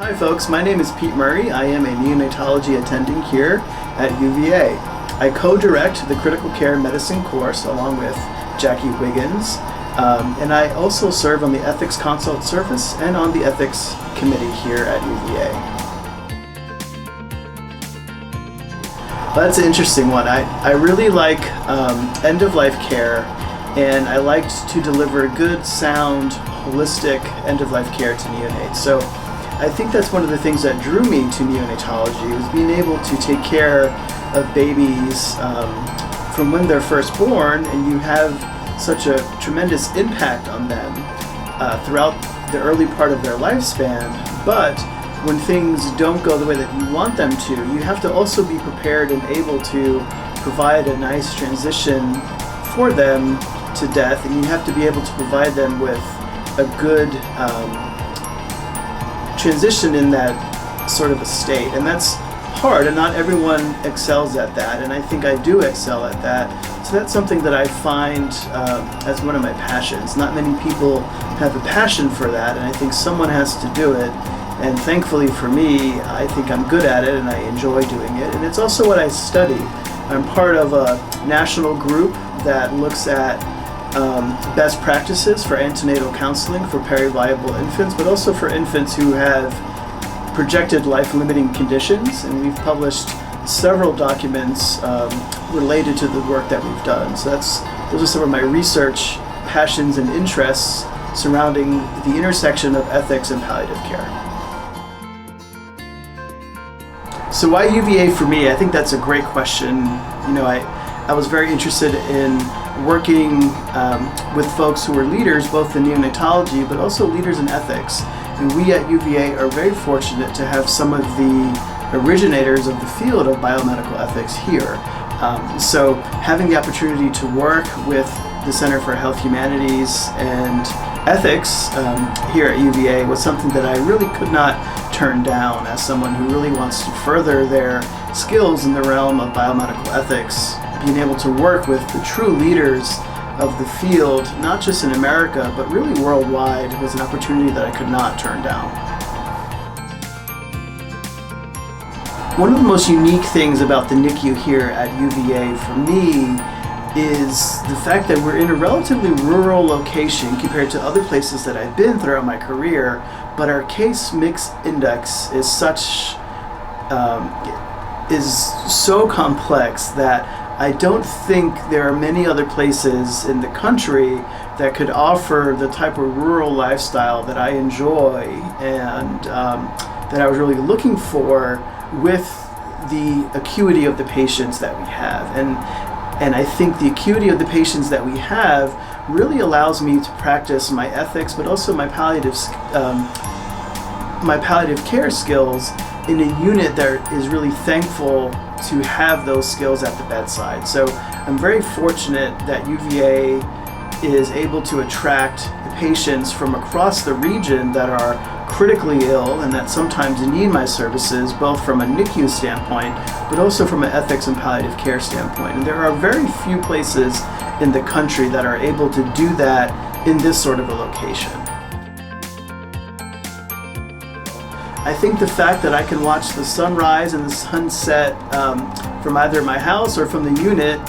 Hi folks, my name is Pete Murray. I am a neonatology attending here at UVA. I co-direct the critical care medicine course along with Jackie Wiggins, and I also serve on the ethics consult service and on the ethics committee here at UVA. That's an interesting one. I really like end-of-life care, and I liked to deliver good, sound, holistic end-of-life care to neonates. So I think that's one of the things that drew me to neonatology, was being able to take care of babies from when they're first born, and you have such a tremendous impact on them throughout the early part of their lifespan. But when things don't go the way that you want them to, you have to also be prepared and able to provide a nice transition for them to death, and you have to be able to provide them with a good transition in that sort of a state. And that's hard, and not everyone excels at that, and I think I do excel at that. So that's something that I find as one of my passions. Not many people have a passion for that, and I think someone has to do it. And thankfully for me, I think I'm good at it and I enjoy doing it. And it's also what I study. I'm part of a national group that looks at best practices for antenatal counseling for peri-viable infants, but also for infants who have projected life-limiting conditions. And we've published several documents related to the work that we've done. So those are some of my research passions and interests surrounding the intersection of ethics and palliative care. So why UVA for me? I think that's a great question. You know, I was very interested in working with folks who are leaders, both in neonatology, but also leaders in ethics. And we at UVA are very fortunate to have some of the originators of the field of biomedical ethics here. So having the opportunity to work with the Center for Health Humanities and Ethics here at UVA was something that I really could not turn down as someone who really wants to further their skills in the realm of biomedical ethics. Being able to work with the true leaders of the field, not just in America, but really worldwide, was an opportunity that I could not turn down. One of the most unique things about the NICU here at UVA for me is the fact that we're in a relatively rural location compared to other places that I've been throughout my career, but our case mix index is so complex that I don't think there are many other places in the country that could offer the type of rural lifestyle that I enjoy and that I was really looking for with the acuity of the patients that we have. And I think the acuity of the patients that we have really allows me to practice my ethics, but also my palliative care skills in a unit that is really thankful to have those skills at the bedside. So I'm very fortunate that UVA is able to attract the patients from across the region that are critically ill and that sometimes need my services, both from a NICU standpoint, but also from an ethics and palliative care standpoint. And there are very few places in the country that are able to do that in this sort of a location. I think the fact that I can watch the sunrise and the sunset from either my house or from the unit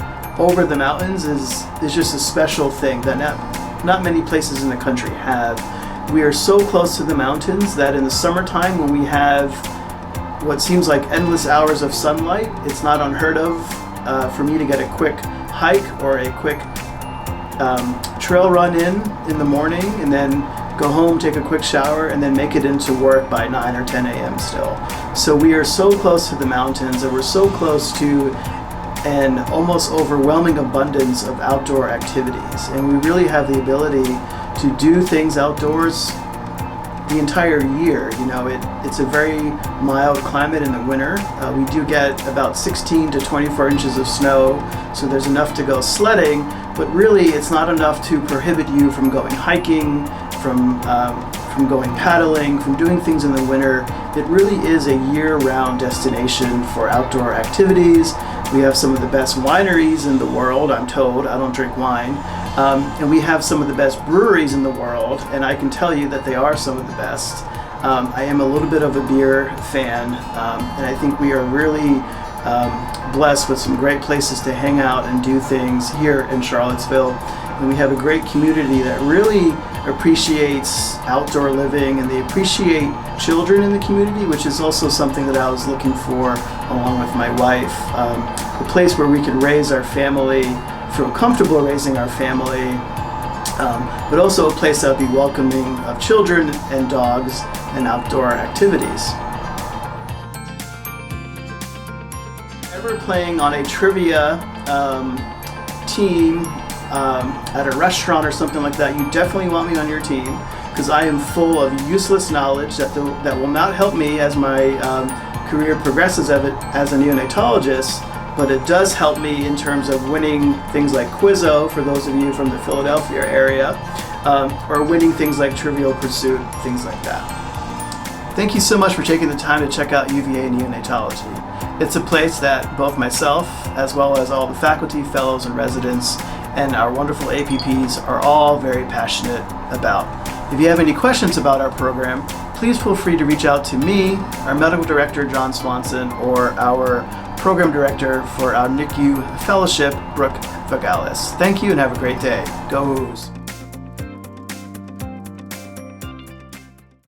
over the mountains is just a special thing that not many places in the country have. We are so close to the mountains that in the summertime, when we have what seems like endless hours of sunlight, it's not unheard of for me to get a quick hike or a quick trail run in the morning, and then go home, take a quick shower, and then make it into work by 9 or 10 a.m. still. So we are so close to the mountains, and we're so close to an almost overwhelming abundance of outdoor activities. And we really have the ability to do things outdoors the entire year. You know, it's a very mild climate in the winter. We do get about 16 to 24 inches of snow, so there's enough to go sledding, but really it's not enough to prohibit you from going hiking, from going paddling, from doing things in the winter. It really is a year-round destination for outdoor activities. We have some of the best wineries in the world, I'm told. I don't drink wine. And we have some of the best breweries in the world, and I can tell you that they are some of the best. I am a little bit of a beer fan, and I think we are really blessed with some great places to hang out and do things here in Charlottesville. And we have a great community that really appreciates outdoor living, and they appreciate children in the community, which is also something that I was looking for along with my wife. A place where we can raise our family, feel comfortable raising our family, but also a place that would be welcoming of children and dogs and outdoor activities. Ever playing on a trivia team at a restaurant or something like that, you definitely want me on your team, because I am full of useless knowledge that will not help me as my career progresses as a neonatologist, but it does help me in terms of winning things like Quizzo, for those of you from the Philadelphia area, or winning things like Trivial Pursuit, things like that. Thank you so much for taking the time to check out UVA Neonatology. It's a place that both myself, as well as all the faculty, fellows, and residents, and our wonderful APPs are all very passionate about. If you have any questions about our program, please feel free to reach out to me, our medical director, John Swanson, or our program director for our NICU fellowship, Brooke Vagalis. Thank you and have a great day. Go Hoos!